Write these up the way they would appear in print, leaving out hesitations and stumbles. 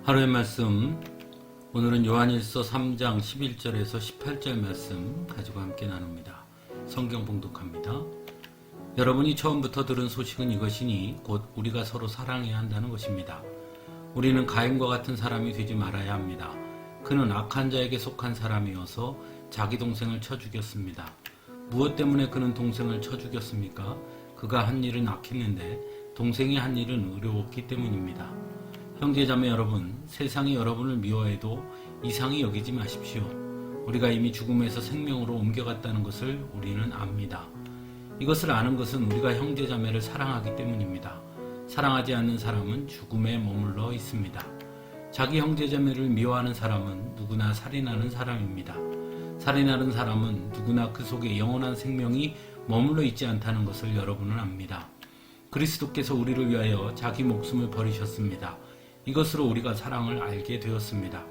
하루의 말씀, 오늘은 요한일서 3장 11절에서 18절 말씀 가지고 함께 나눕니다. 성경 봉독합니다. 여러분이 처음부터 들은 소식은 이것이니 곧 우리가 서로 사랑해야 한다는 것입니다. 우리는 가인과 같은 사람이 되지 말아야 합니다. 그는 악한 자에게 속한 사람이어서 자기 동생을 쳐 죽였습니다. 무엇 때문에 그는 동생을 쳐 죽였습니까? 그가 한 일은 악했는데 동생이 한 일은 의로웠기 때문입니다. 형제자매 여러분, 세상이 여러분을 미워해도 이상히 여기지 마십시오. 우리가 이미 죽음에서 생명으로 옮겨갔다는 것을 우리는 압니다. 이것을 아는 것은 우리가 형제자매를 사랑하기 때문입니다. 사랑하지 않는 사람은 죽음에 머물러 있습니다. 자기 형제자매를 미워하는 사람은 누구나 살인하는 사람입니다. 살인하는 사람은 누구나 그 속에 영원한 생명이 머물러 있지 않다는 것을 여러분은 압니다. 그리스도께서 우리를 위하여 자기 목숨을 버리셨습니다. 이것으로 우리가 사랑을 알게 되었습니다.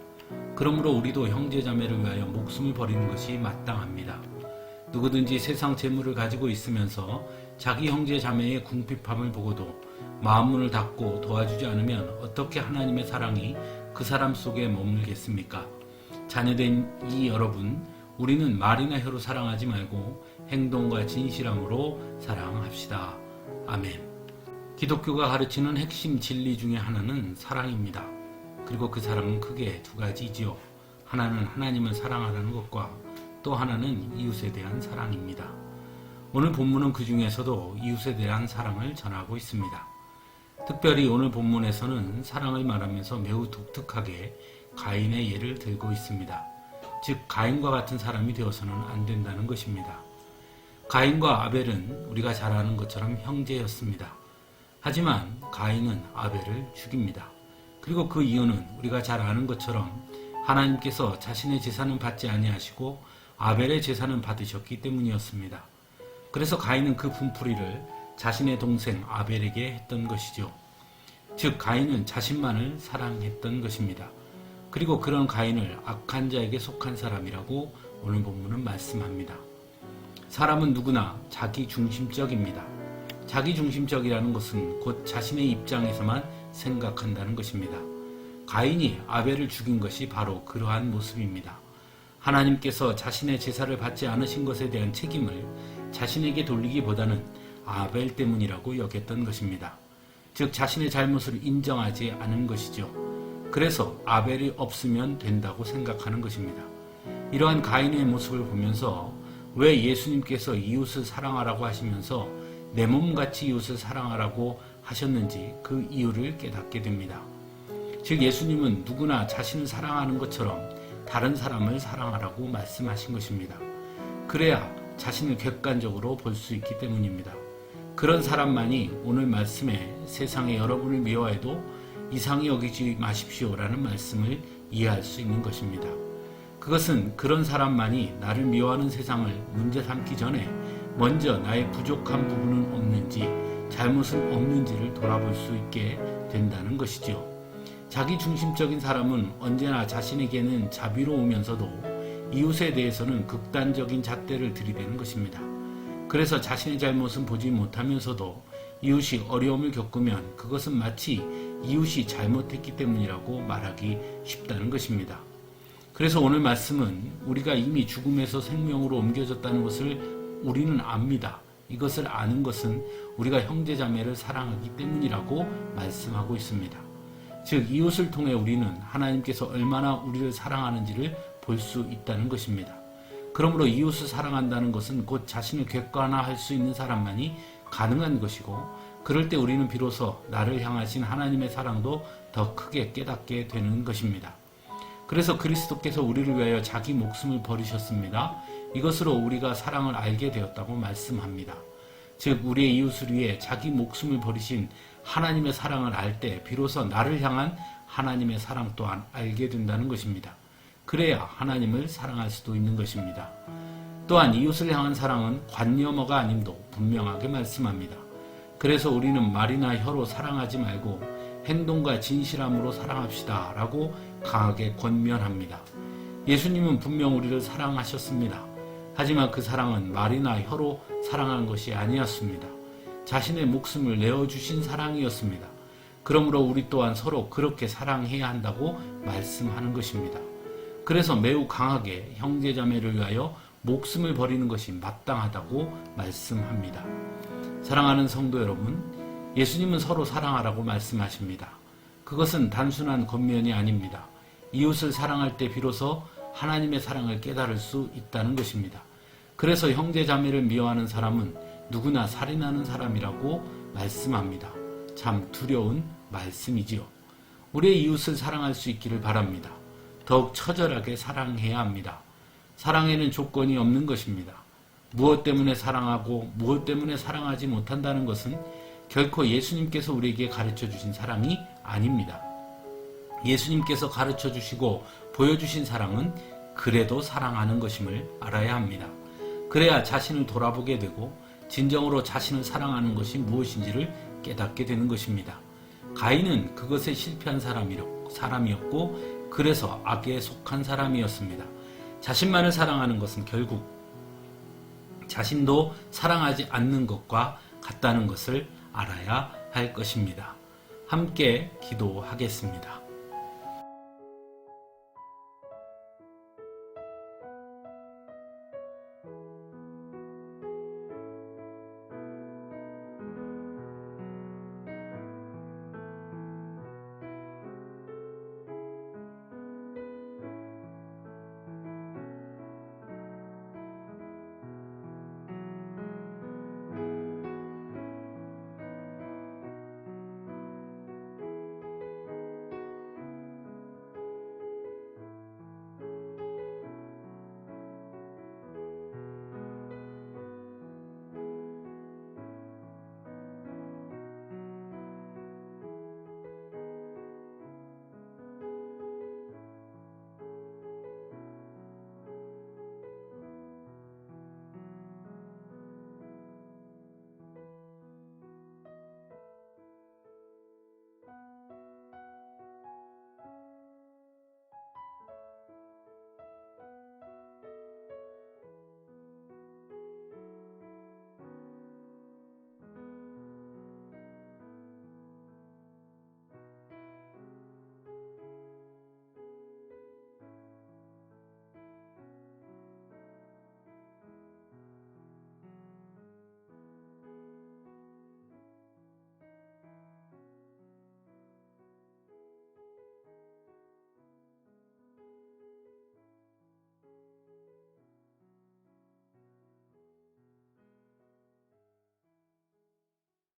그러므로 우리도 형제자매를 위하여 목숨을 버리는 것이 마땅합니다. 누구든지 세상 재물을 가지고 있으면서 자기 형제자매의 궁핍함을 보고도 마음문을 닫고 도와주지 않으면 어떻게 하나님의 사랑이 그 사람 속에 머물겠습니까? 자녀된 이 여러분, 우리는 말이나 혀로 사랑하지 말고 행동과 진실함으로 사랑합시다. 아멘. 기독교가 가르치는 핵심 진리 중에 하나는 사랑입니다. 그리고 그 사랑은 크게 두 가지지요. 하나는 하나님을 사랑하라는 것과 또 하나는 이웃에 대한 사랑입니다. 오늘 본문은 그 중에서도 이웃에 대한 사랑을 전하고 있습니다. 특별히 오늘 본문에서는 사랑을 말하면서 매우 독특하게 가인의 예를 들고 있습니다. 즉 가인과 같은 사람이 되어서는 안 된다는 것입니다. 가인과 아벨은 우리가 잘 아는 것처럼 형제였습니다. 하지만 가인은 아벨을 죽입니다. 그리고 그 이유는 우리가 잘 아는 것처럼 하나님께서 자신의 제사는 받지 아니하시고 아벨의 제사는 받으셨기 때문이었습니다. 그래서 가인은 그 분풀이를 자신의 동생 아벨에게 했던 것이죠. 즉 가인은 자신만을 사랑했던 것입니다. 그리고 그런 가인을 악한 자에게 속한 사람이라고 오늘 본문은 말씀합니다. 사람은 누구나 자기 중심적입니다. 자기 중심적이라는 것은 곧 자신의 입장에서만 생각한다는 것입니다. 가인이 아벨을 죽인 것이 바로 그러한 모습입니다. 하나님께서 자신의 제사를 받지 않으신 것에 대한 책임을 자신에게 돌리기보다는 아벨 때문이라고 여겼던 것입니다. 즉 자신의 잘못을 인정하지 않은 것이죠. 그래서 아벨이 없으면 된다고 생각하는 것입니다. 이러한 가인의 모습을 보면서 왜 예수님께서 이웃을 사랑하라고 하시면서 내 몸같이 이웃을 사랑하라고 하셨는지 그 이유를 깨닫게 됩니다. 즉 예수님은 누구나 자신을 사랑하는 것처럼 다른 사람을 사랑하라고 말씀하신 것입니다. 그래야 자신을 객관적으로 볼 수 있기 때문입니다. 그런 사람만이 오늘 말씀에 세상에 여러분을 미워해도 이상히 여기지 마십시오라는 말씀을 이해할 수 있는 것입니다. 그것은 그런 사람만이 나를 미워하는 세상을 문제 삼기 전에 먼저 나의 부족한 부분은 없는지 잘못은 없는지를 돌아볼 수 있게 된다는 것이죠. 자기 중심적인 사람은 언제나 자신에게는 자비로우면서도 이웃에 대해서는 극단적인 잣대를 들이대는 것입니다. 그래서 자신의 잘못은 보지 못하면서도 이웃이 어려움을 겪으면 그것은 마치 이웃이 잘못했기 때문이라고 말하기 쉽다는 것입니다. 그래서 오늘 말씀은 우리가 이미 죽음에서 생명으로 옮겨졌다는 것을 우리는 압니다. 이것을 아는 것은 우리가 형제자매를 사랑하기 때문이라고 말씀하고 있습니다. 즉 이웃을 통해 우리는 하나님께서 얼마나 우리를 사랑하는지를 볼 수 있다는 것입니다. 그러므로 이웃을 사랑한다는 것은 곧 자신을 객관화할 수 있는 사람만이 가능한 것이고 그럴 때 우리는 비로소 나를 향하신 하나님의 사랑도 더 크게 깨닫게 되는 것입니다. 그래서 그리스도께서 우리를 위하여 자기 목숨을 버리셨습니다. 이것으로 우리가 사랑을 알게 되었다고 말씀합니다. 즉 우리의 이웃을 위해 자기 목숨을 버리신 하나님의 사랑을 알 때 비로소 나를 향한 하나님의 사랑 또한 알게 된다는 것입니다. 그래야 하나님을 사랑할 수도 있는 것입니다. 또한 이웃을 향한 사랑은 관념어가 아님도 분명하게 말씀합니다. 그래서 우리는 말이나 혀로 사랑하지 말고 행동과 진실함으로 사랑합시다 라고 강하게 권면합니다. 예수님은 분명 우리를 사랑하셨습니다. 하지만 그 사랑은 말이나 혀로 사랑한 것이 아니었습니다. 자신의 목숨을 내어주신 사랑이었습니다. 그러므로 우리 또한 서로 그렇게 사랑해야 한다고 말씀하는 것입니다. 그래서 매우 강하게 형제자매를 위하여 목숨을 버리는 것이 마땅하다고 말씀합니다. 사랑하는 성도 여러분, 예수님은 서로 사랑하라고 말씀하십니다. 그것은 단순한 겉면이 아닙니다. 이웃을 사랑할 때 비로소 하나님의 사랑을 깨달을 수 있다는 것입니다. 그래서 형제자매를 미워하는 사람은 누구나 살인하는 사람이라고 말씀합니다. 참 두려운 말씀이지요. 우리의 이웃을 사랑할 수 있기를 바랍니다. 더욱 처절하게 사랑해야 합니다. 사랑에는 조건이 없는 것입니다. 무엇 때문에 사랑하고 무엇 때문에 사랑하지 못한다는 것은 결코 예수님께서 우리에게 가르쳐 주신 사랑이 아닙니다. 예수님께서 가르쳐 주시고 보여주신 사랑은 그래도 사랑하는 것임을 알아야 합니다. 그래야 자신을 돌아보게 되고 진정으로 자신을 사랑하는 것이 무엇인지를 깨닫게 되는 것입니다. 가인은 그것에 실패한 사람이었고 그래서 악에 속한 사람이었습니다. 자신만을 사랑하는 것은 결국 자신도 사랑하지 않는 것과 같다는 것을 알아야 할 것입니다. 함께 기도하겠습니다.